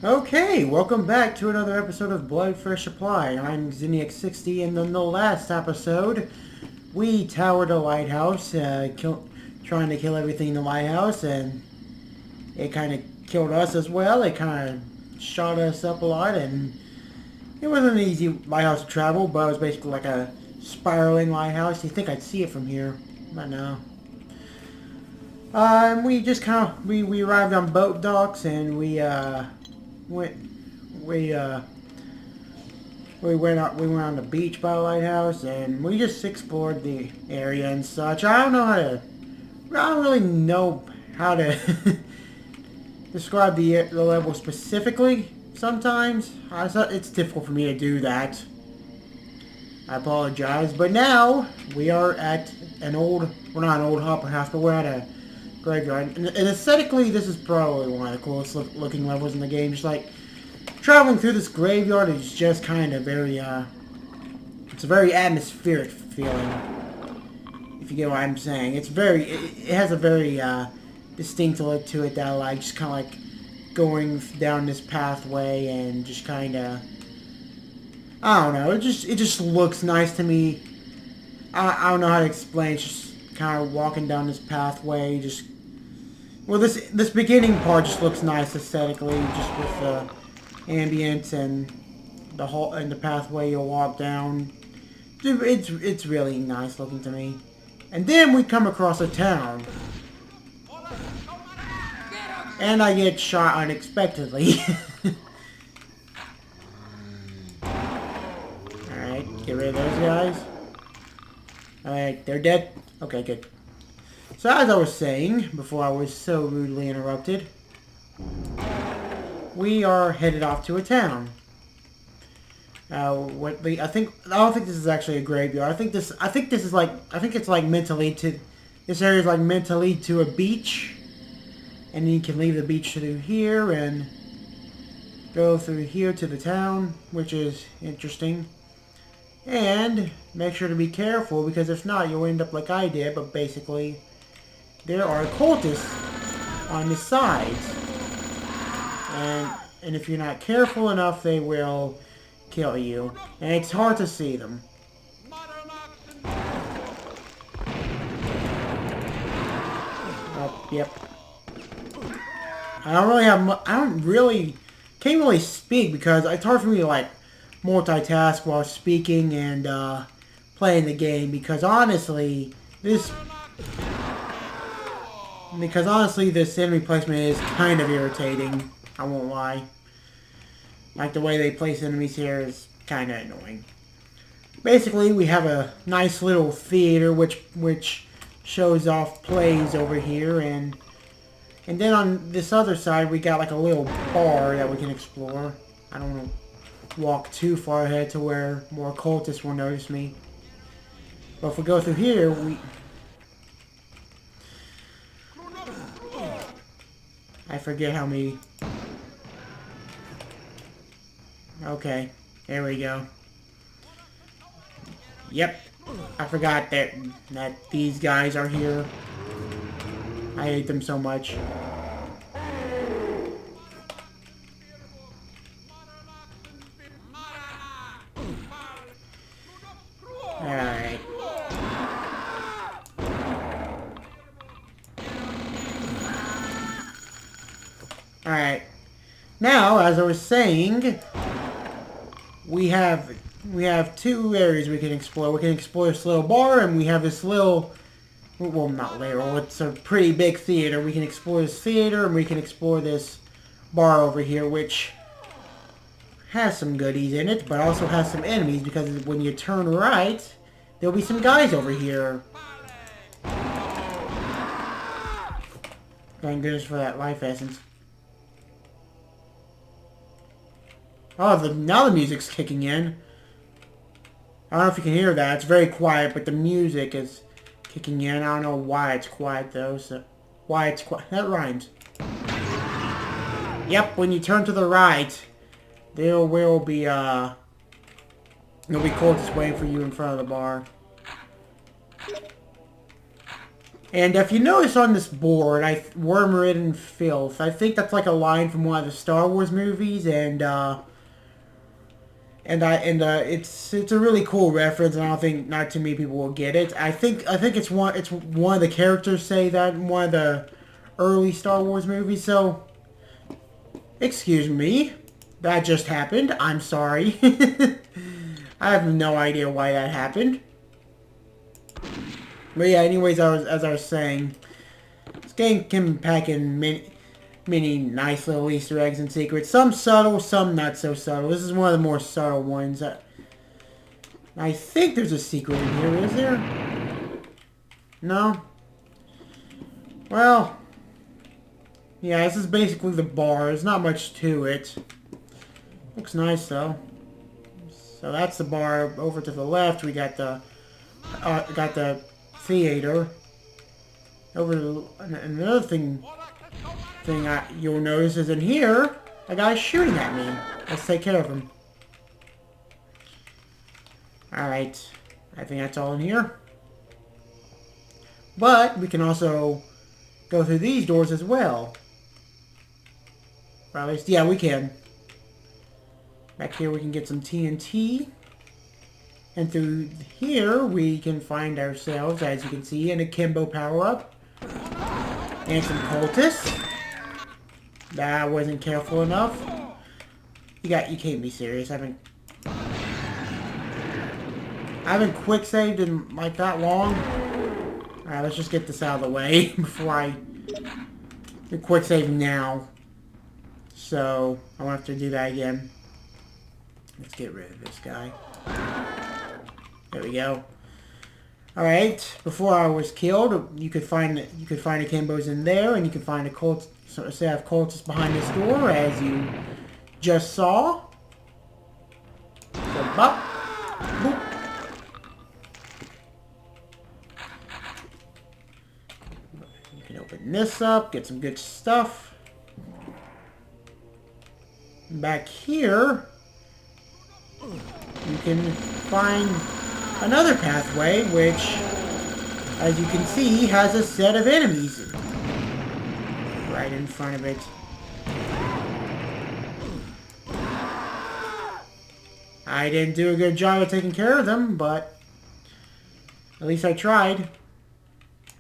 Okay, welcome back to another episode of Blood Fresh Supply. I'm Zinniac60, and in the last episode, we towered a lighthouse, trying to kill everything in the lighthouse, and it kind of killed us as well. It kind of shot us up a lot, and it wasn't an easy lighthouse to travel, but it was basically like a spiraling lighthouse. You think I'd see it from here, but no. And we just we arrived on boat docks, and went we we went on the beach by the lighthouse, and we just explored the area and such. I don't really know how to describe the level specifically. Sometimes it's difficult for me to do that. I apologize, but now we are at we're not an old hopper house, but we're at a graveyard. And aesthetically, this is probably one of the coolest looking levels in the game. Just like traveling through this graveyard is just kind of it's a very atmospheric feeling, if you get what I'm saying. It has a very distinct look to it that I like. Just kind of like going down this pathway and just kind of, I don't know, it just looks nice to me. I don't know how to explain. It's just kind of walking down this pathway. This beginning part just looks nice aesthetically, just with the ambience and the pathway you'll walk down. It's really nice looking to me. And then we come across a town, and I get shot unexpectedly. Alright, get rid of those guys. Alright, they're dead. Okay, good. So as I was saying, before I was so rudely interrupted, we are headed off to a town. I don't think this is actually a graveyard. I think it's like meant to lead to, this area is like meant to lead to a beach. And you can leave the beach through here and go through here to the town, which is interesting. And make sure to be careful, because if not, you'll end up like I did. But basically, there are cultists on the sides. And if you're not careful enough, they will kill you. And it's hard to see them. Oh, yep. Can't really speak, because it's hard for me to like multitask while speaking and playing the game, because honestly this enemy placement is kind of irritating. I won't lie. Like, the way they place enemies here is kind of annoying. Basically, we have a nice little theater which shows off plays over here, and then on this other side we got like a little bar that we can explore. I don't want to walk too far ahead to where more cultists will notice me. But if we go through here, I forget how many... Okay, there we go. Yep, I forgot that these guys are here. I hate them so much. Alright. Alright. Now, as I was saying, we have two areas we can explore. We can explore this little bar, and we have this little... Well, not little. It's a pretty big theater. We can explore this theater, and we can explore this bar over here, which has some goodies in it, but also has some enemies, because when you turn right, there'll be some guys over here. Thank goodness for that life essence. Oh, now the music's kicking in. I don't know if you can hear that. It's very quiet, but the music is kicking in. I don't know why it's quiet, though. So, why it's quiet. That rhymes. Yep, when you turn to the right, there will be, there'll be cultists waiting for you in front of the bar. And if you notice on this board, worm-ridden filth. I think that's like a line from one of the Star Wars movies, and it's a really cool reference, and I don't think not too many people will get it. I think it's one of the characters say that in one of the early Star Wars movies. So, excuse me, that just happened. I'm sorry. I have no idea why that happened. But yeah, anyways, as I was saying, this game can pack in many nice little Easter eggs and secrets. Some subtle, some not so subtle. This is one of the more subtle ones. I think there's a secret in here, is there? No? Well, yeah, this is basically the bar. There's not much to it. Looks nice, though. So that's the bar. Over to the left, we got the theater. Over to another thing you'll notice is in here, a guy's shooting at me. Let's take care of him. Alright. I think that's all in here. But we can also go through these doors as well. Or at least, yeah, we can. Back here we can get some TNT. And through here we can find ourselves, as you can see, an akimbo power-up. And some cultists. That wasn't careful enough. You can't be serious. I haven't quick saved in like that long. Alright, let's just get this out of the way before I quick save now. So I won't have to do that again. Let's get rid of this guy. There we go. Alright, before I was killed, you could find akimbos in there, and you can find a set of cultists behind this door, as you just saw. So, bop, boop. You can open this up, get some good stuff. Back here, you can find another pathway, which, as you can see, has a set of enemies right in front of it. I didn't do a good job of taking care of them, but at least I tried.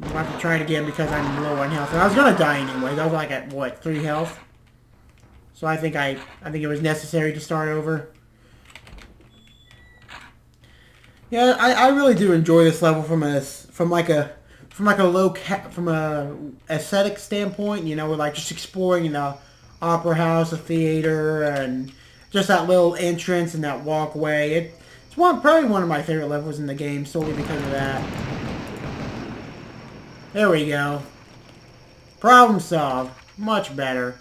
I'm going to have to try it again because I'm low on health. And I was going to die anyway. I was like at, what, 3 health? So I think it was necessary to start over. Yeah, I really do enjoy this level from a aesthetic standpoint. You know, like just exploring the opera house, the theater, and just that little entrance and that walkway. It's probably one of my favorite levels in the game, solely because of that. There we go. Problem solved. Much better.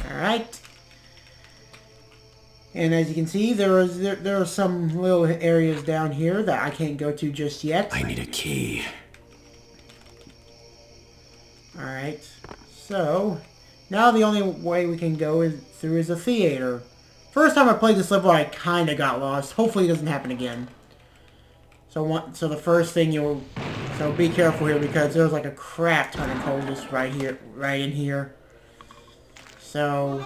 Alright. And as you can see, there are some little areas down here that I can't go to just yet. I need a key. Alright. So, now the only way we can go is a theater. First time I played this level, I kind of got lost. Hopefully it doesn't happen again. So the first thing so be careful here, because there's like a crap ton of cultists right in here. So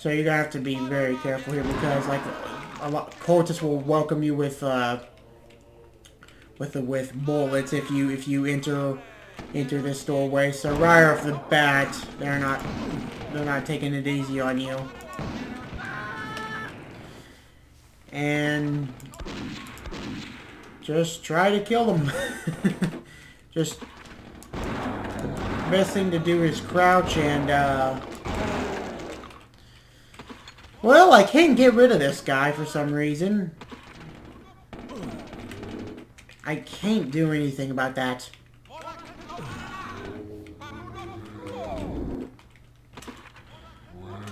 you're gonna have to be very careful here, because like a lot cultists will welcome you with bullets if you enter this doorway. So right off the bat, they're not taking it easy on you. And just try to kill them. Just the best thing to do is crouch and well, I can't get rid of this guy for some reason. I can't do anything about that.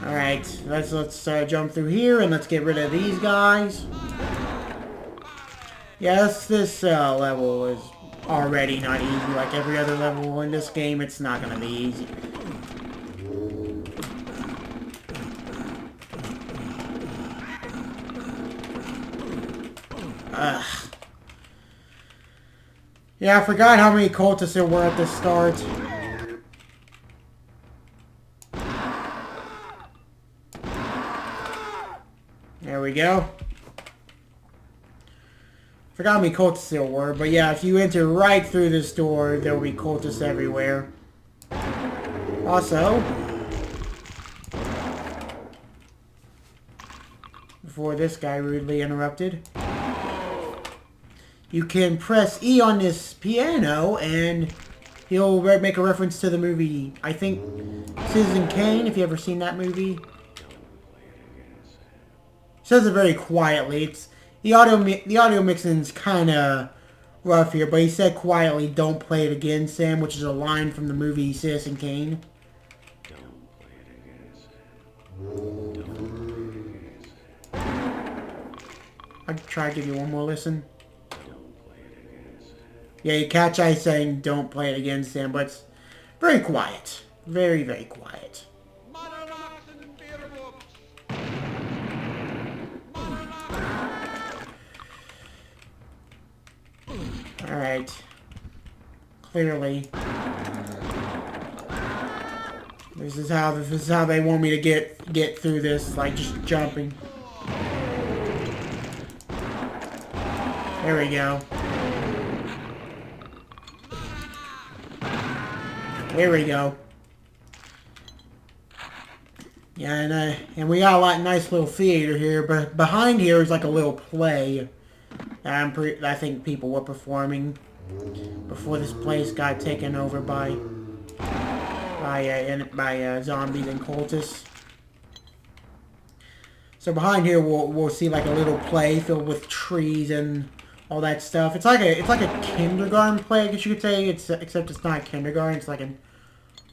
Alright, let's jump through here and let's get rid of these guys. Yes, this level is already not easy. Like every other level in this game, it's not gonna be easy. Ugh. Yeah, I forgot how many cultists there were at the start. There we go. Forgot how many cultists there were, but yeah, if you enter right through this door, there will be cultists everywhere. Also, before this guy rudely interrupted, you can press E on this piano and he'll make a reference to the movie, I think, Citizen Kane, if you ever seen that movie. Says it very quietly. It's the audio mixing's kind of rough here, but he said quietly, "Don't play it again, Sam," which is a line from the movie Citizen Kane. Don't play it again, Sam. Don't play it again, Sam. I'll try to give you one more listen. Don't play it again, Sam. Yeah, you catch I saying, "Don't play it again, Sam," but it's very quiet. Very, very quiet. Alright. Clearly. This is how they want me to get through this, like just jumping. There we go. There we go. Yeah, and we got a nice little theater here, but behind here is like a little play. I think people were performing before this place got taken over by zombies and cultists. So behind here we'll see like a little play filled with trees and all that stuff. It's like a kindergarten play, I guess you could say. Except it's not kindergarten. It's like an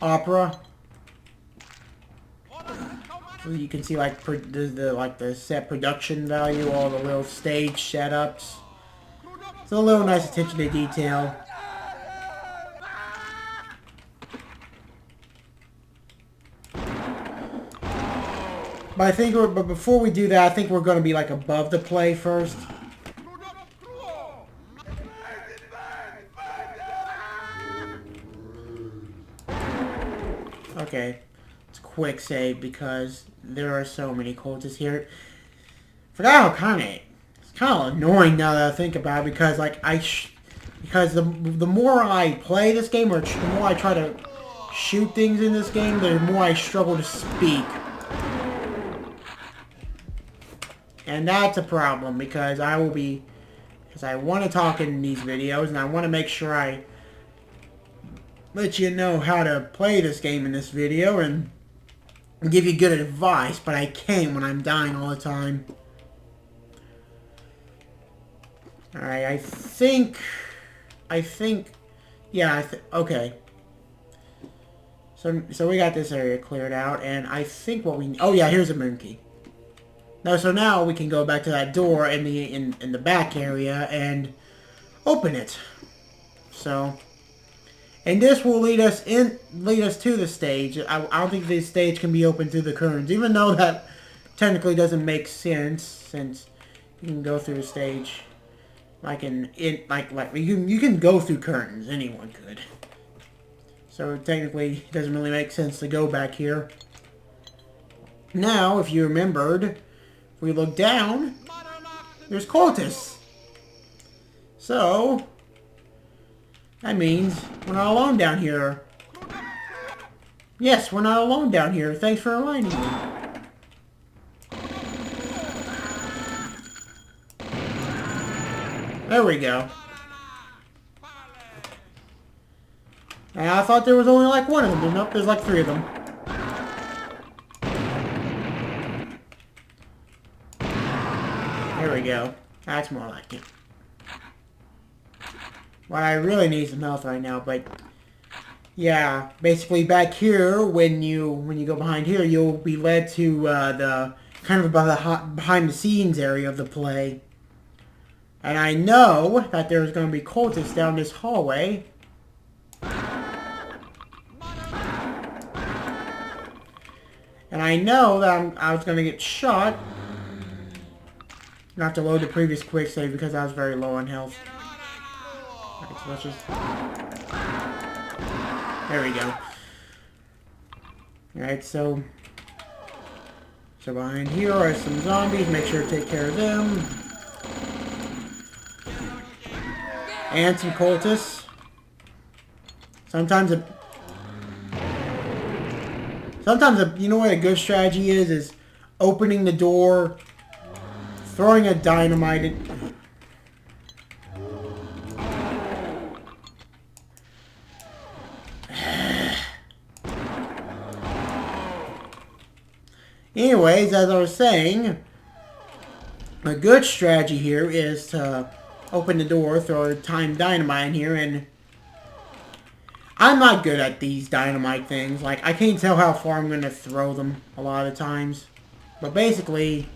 opera. So you can see like the set production value, all the little stage setups. It's a little nice attention to detail. But before we do that, I think we're going to be like above the play first. Okay, it's a quick save because there are so many cultists here. Forgot how it's kind of annoying now that I think about it, because like because the more I play this game, or the more I try to shoot things in this game, the more I struggle to speak. And that's a problem, because I want to talk in these videos, and I want to make sure I let you know how to play this game in this video, and give you good advice, but I can't when I'm dying all the time. Alright, I think, yeah, okay. So we got this area cleared out, and I think oh yeah, here's a moon key. So now we can go back to that door in the back area and open it. So, and this will lead us to the stage. I don't think this stage can be opened through the curtains, even though that technically doesn't make sense, since you can go through the stage like you can go through curtains. Anyone could. So technically, it doesn't really make sense to go back here. Now, if you remembered, if we look down, there's cultists. So that means we're not alone down here. Yes, we're not alone down here. Thanks for reminding me. There we go. And I thought there was only like one of them, but nope, there's like 3 of them. There we go. That's more like it. Well, I really need some health right now, but yeah, basically back here, when you go behind here, you'll be led to the kind of behind the scenes area of the play. And I know that there's going to be cultists down this hallway. And I know that I was going to get shot. gonna have to load the previous quick save because I was very low on health. Alright, so let's just... There we go. Alright, so behind here are some zombies. Make sure to take care of them. And some cultists. Sometimes you know what a good strategy is opening the door, throwing a dynamite in. Anyways, as I was saying, a good strategy here is to open the door, throw a timed dynamite in here, and I'm not good at these dynamite things. Like, I can't tell how far I'm going to throw them a lot of times. But basically,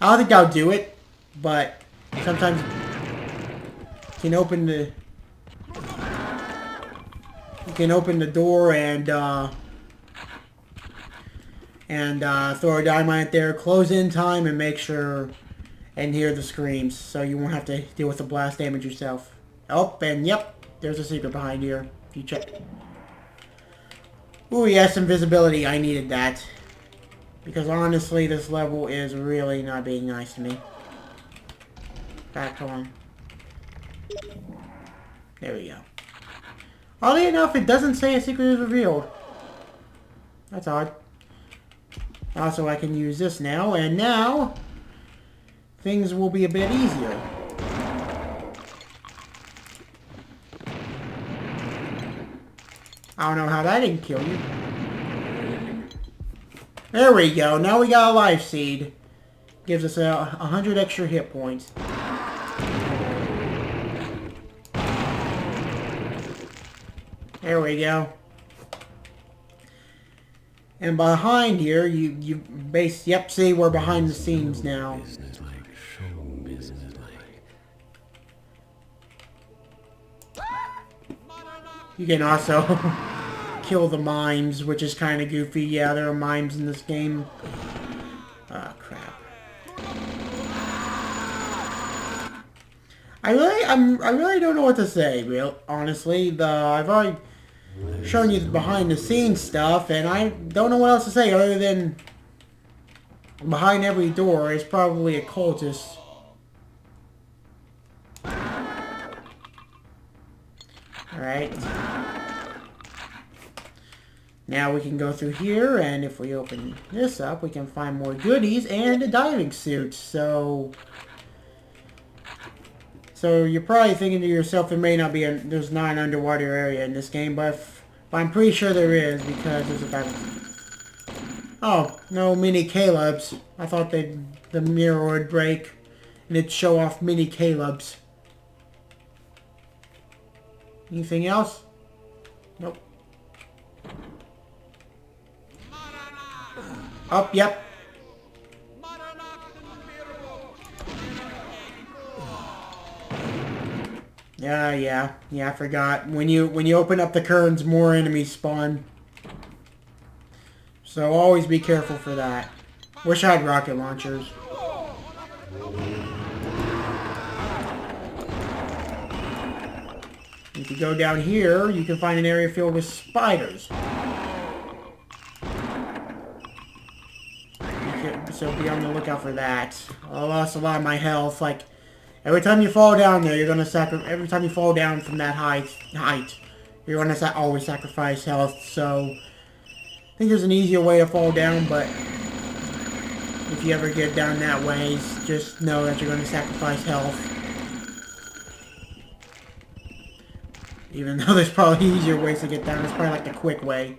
I don't think I'll do it, but sometimes you can open the door and throw a dynamite there, close in time, and make sure and hear the screams, so you won't have to deal with the blast damage yourself. Oh, and yep, there's a secret behind here. If you check. Ooh, yes, invisibility. I needed that. Because honestly, this level is really not being nice to me. Back on. There we go. Oddly enough, it doesn't say a secret is revealed. That's odd. Also, I can use this now, and now things will be a bit easier. I don't know how that didn't kill you. There we go. Now we got a life seed. Gives us 100 extra hit points. There we go. And behind here, yep, see, we're behind the scenes now. Businesslike, show businesslike. You can also kill the mimes, which is kind of goofy. Yeah, there are mimes in this game. Ah, crap. I really don't know what to say, honestly. I've already shown you the behind the scenes stuff, and I don't know what else to say other than behind every door is probably a cultist. Alright. Now we can go through here, and if we open this up, we can find more goodies and a diving suit. So you're probably thinking to yourself, there's not an underwater area in this game, but I'm pretty sure there is, because there's a diving suit. Oh, no mini Caleb's. I thought the mirror would break and it'd show off mini Caleb's. Anything else? Nope. Oh, yep. Yeah, I forgot. When you open up the curtains, more enemies spawn. So always be careful for that. Wish I had rocket launchers. If you go down here, you can find an area filled with spiders. So be on the lookout for that. I lost a lot of my health. Like, every time you fall down there, you're gonna every time you fall down from that height, you're gonna always sacrifice health. So I think there's an easier way to fall down, but if you ever get down that way, just know that you're gonna sacrifice health. Even though there's probably easier ways to get down, it's probably like the quick way.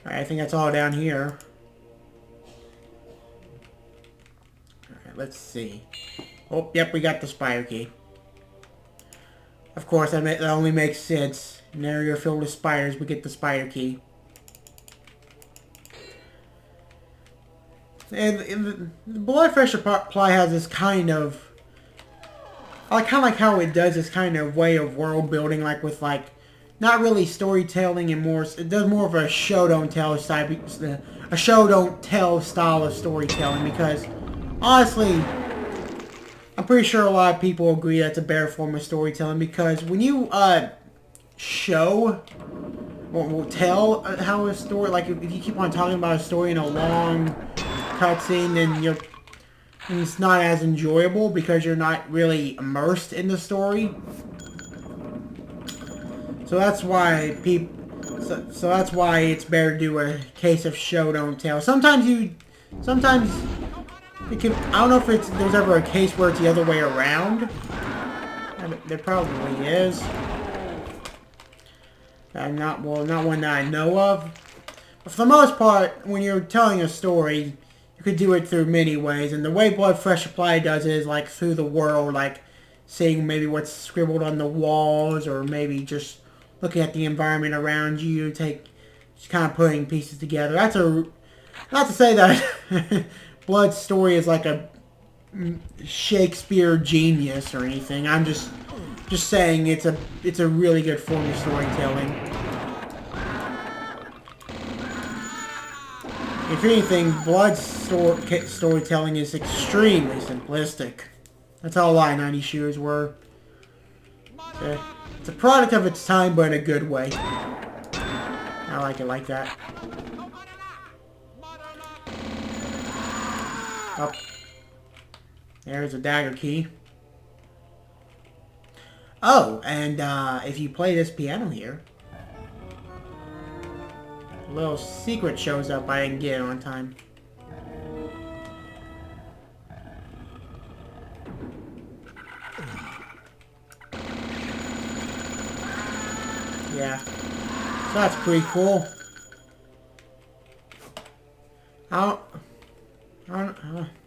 Alright, I think that's all down here. Alright, let's see. Oh, yep, we got the spider key. Of course, that only makes sense. In an area filled with spiders, we get the spider key. And the blood pressure supply has this kind of... I kind of like how it does this kind of way of world building, like with like not really storytelling and more. It does more of a show don't tell style, a show don't tell style of storytelling. Because honestly, I'm pretty sure a lot of people agree that's a better form of storytelling. Because when you show or tell how a story, like if you keep on talking about a story in a long cutscene, then it's not as enjoyable because you're not really immersed in the story. So that's why So that's why it's better to do a case of show don't tell. Sometimes it can. I don't know if there's ever a case where it's the other way around. There probably is. Not one that I know of. But for the most part, when you're telling a story, you could do it through many ways. And the way Blood Fresh Supply does it is like through the world, like seeing maybe what's scribbled on the walls, or maybe just looking at the environment around you, just kind of putting pieces together. Not to say that Blood's story is like a Shakespeare genius or anything. I'm just saying it's a really good form of storytelling. If anything, Blood's storytelling is extremely simplistic. That's how a lot of 90s shooters were. Okay. It's a product of its time, but in a good way. I like it like that. Oh. There's a dagger key. Oh, and if you play this piano here, a little secret shows up. I didn't get it on time. Yeah. So that's pretty cool.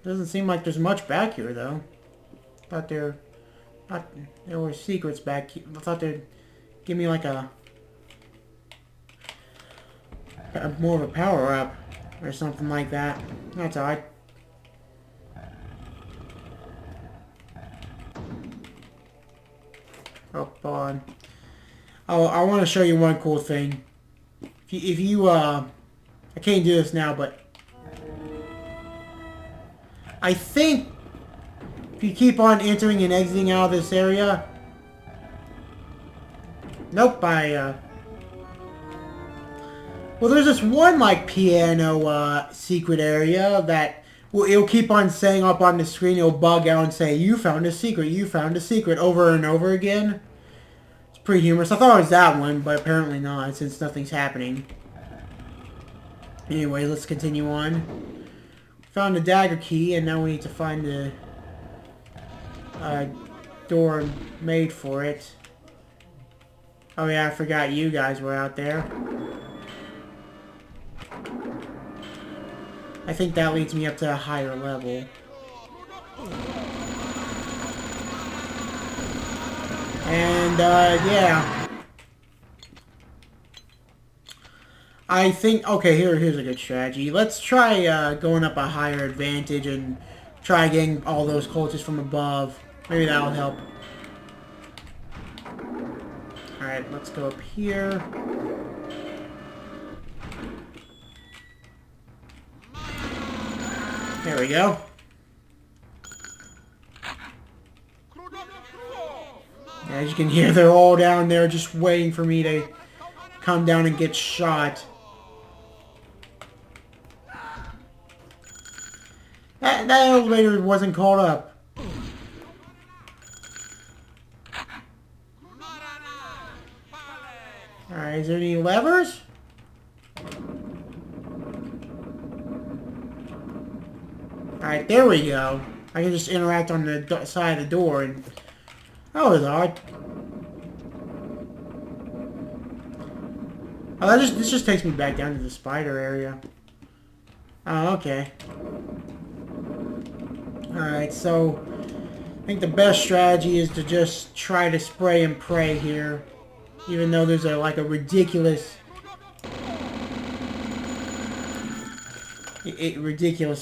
Doesn't seem like there's much back here, though. Thought there were secrets back here. I thought they'd give me like more of a power up or something like that. That's odd. Oh, on. Oh, I want to show you one cool thing. If you I can't do this now, but I think if you keep on entering and exiting out of this area... Nope, well, there's this one, like, piano, secret area that... Well, it'll keep on saying up on the screen, it'll bug out and say, you found a secret, over and over again. It's pretty humorous. I thought it was that one, but apparently not, since nothing's happening. Anyway, let's continue on. Found the dagger key, and now we need to find the door made for it. Oh yeah, I forgot you guys were out there. I think that leads me up to a higher level. And, yeah. I think, okay, here's a good strategy. Let's try going up a higher advantage and try getting all those cultists from above. Maybe that'll help. Alright, let's go up here. There we go. As you can hear, they're all down there just waiting for me to come down and get shot. That elevator wasn't called up. Alright, is there any levers? Alright, there we go. I can just interact on the side of the door, and that was odd. Oh, this just takes me back down to the spider area. Oh, okay. Alright, so I think the best strategy is to just try to spray and pray here. Even though there's like a ridiculous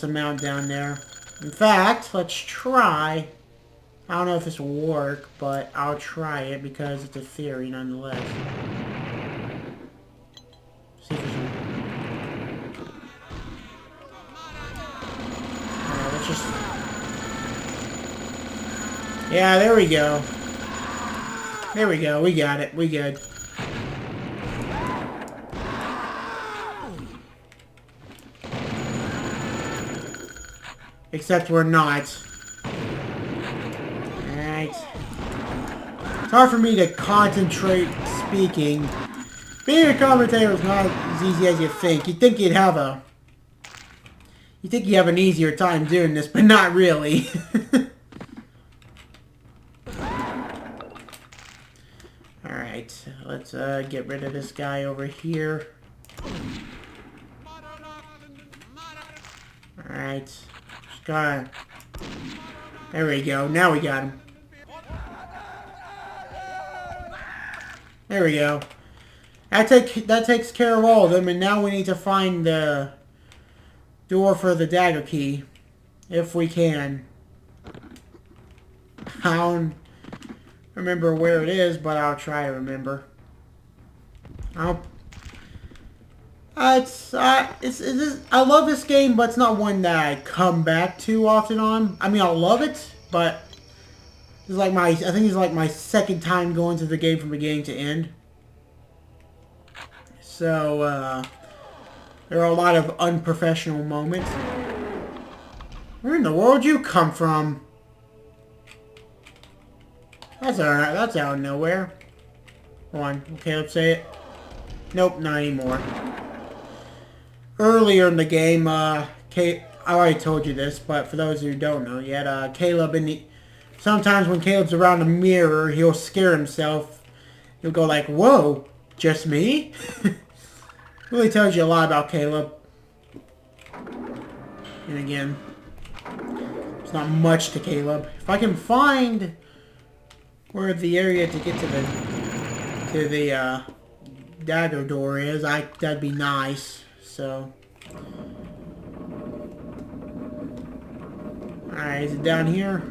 amount down there. In fact, let's try. I don't know if this will work, but I'll try it because it's a theory nonetheless. Yeah, there we go. There we go. We got it. We good. Except we're not. Alright. It's hard for me to concentrate speaking. Being a commentator is not as easy as you think. You'd think you'd have a... You think you have an easier time doing this, but not really. Alright, let's get rid of this guy over here. Alright. Just gotta... There we go. Now we got him. There we go. That takes care of all of them, and now we need to find the door for the dagger key. If we can. I don't remember where it is, but I'll try to remember. I love this game, but it's not one that I come back to often on. I mean, I love it, but it's like I think it's like my second time going through the game from beginning to end. So, there are a lot of unprofessional moments. Where in the world you come from? That's alright, that's out of nowhere. Hold on, okay, let's say it. Nope, not anymore. Earlier in the game, I already told you this, but for those who don't know yet, Caleb sometimes when Caleb's around a mirror, he'll scare himself. He'll go like, whoa, just me? Really tells you a lot about Caleb. And again, there's not much to Caleb. If I can find where the area to get to the dagger door is, that'd be nice. So, alright, is it down here?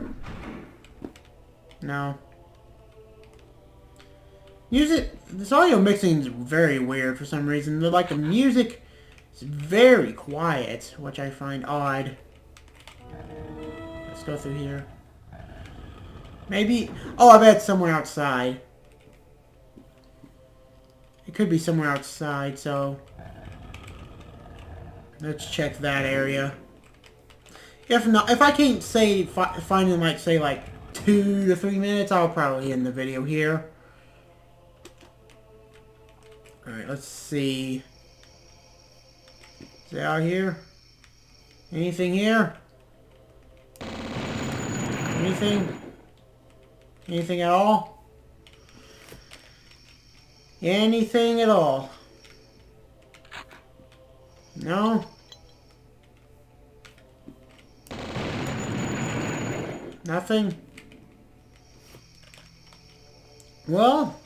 No. This audio mixing is very weird for some reason. Like the music is very quiet, which I find odd. Let's go through here. Maybe... Oh, I bet it's somewhere outside. It could be somewhere outside, so... Let's check that area. If not, if I can't find in like, say, like 2 to 3 minutes, I'll probably end the video here. Alright, let's see. Is it out here? Anything here? Anything? Anything at all? Anything at all? No? Nothing? Well...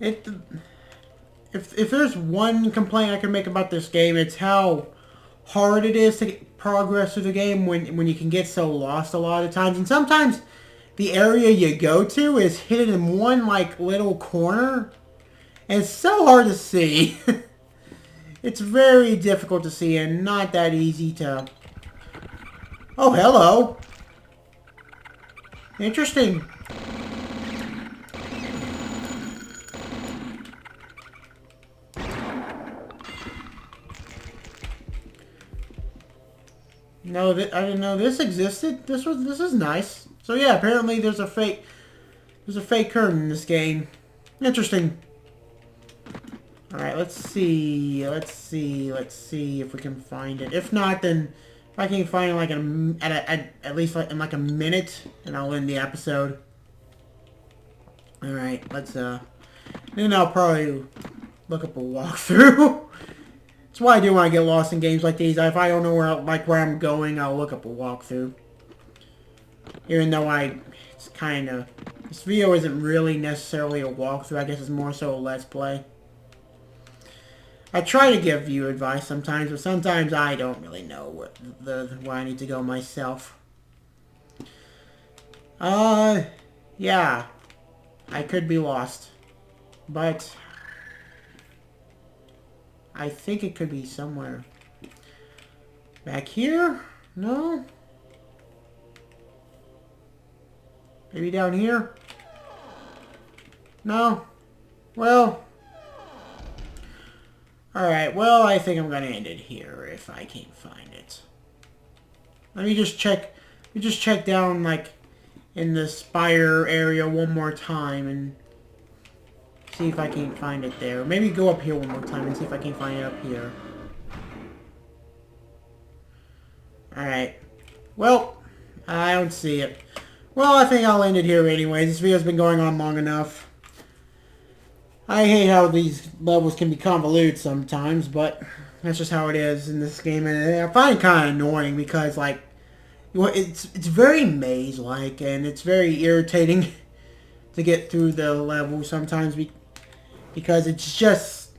If there's one complaint I can make about this game, it's how hard it is to progress through the game when you can get so lost a lot of times. And sometimes the area you go to is hidden in one like little corner. And it's so hard to see. It's very difficult to see and not that easy to... Oh, hello. Interesting. No, I didn't know this existed. This is nice. So yeah, apparently there's a fake curtain in this game. Interesting. All right, let's see if we can find it. If not, then if I can find it like at least like in like a minute, and I'll end the episode. All right, let's then I'll probably look up a walkthrough. That's what I do when I get lost in games like these. If I don't know where I'm going, I'll look up a walkthrough. Even though it's kind of... This video isn't really necessarily a walkthrough. I guess it's more so a let's play. I try to give you advice sometimes, but sometimes I don't really know where I need to go myself. Yeah. I could be lost. But... I think it could be somewhere back here. No? Maybe down here? No? Well... Alright, well, I think I'm gonna end it here if I can't find it. Let me just check... Let me just check down, like, in the spire area one more time and... see if I can't find it there. Maybe go up here one more time and see if I can find it up here. Alright. Well, I don't see it. Well, I think I'll end it here anyways. This video's been going on long enough. I hate how these levels can be convoluted sometimes, but that's just how it is in this game. And I find it kind of annoying because, like, it's very maze-like, and it's very irritating to get through the level sometimes because it's just...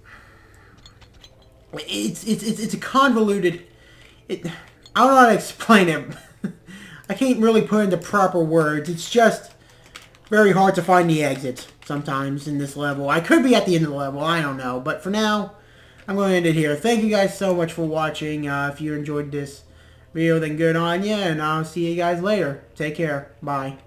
It's a convoluted... I don't know how to explain it. I can't really put into proper words. It's just very hard to find the exit sometimes in this level. I could be at the end of the level. I don't know. But for now, I'm going to end it here. Thank you guys so much for watching. If you enjoyed this video, then good on you. And I'll see you guys later. Take care. Bye.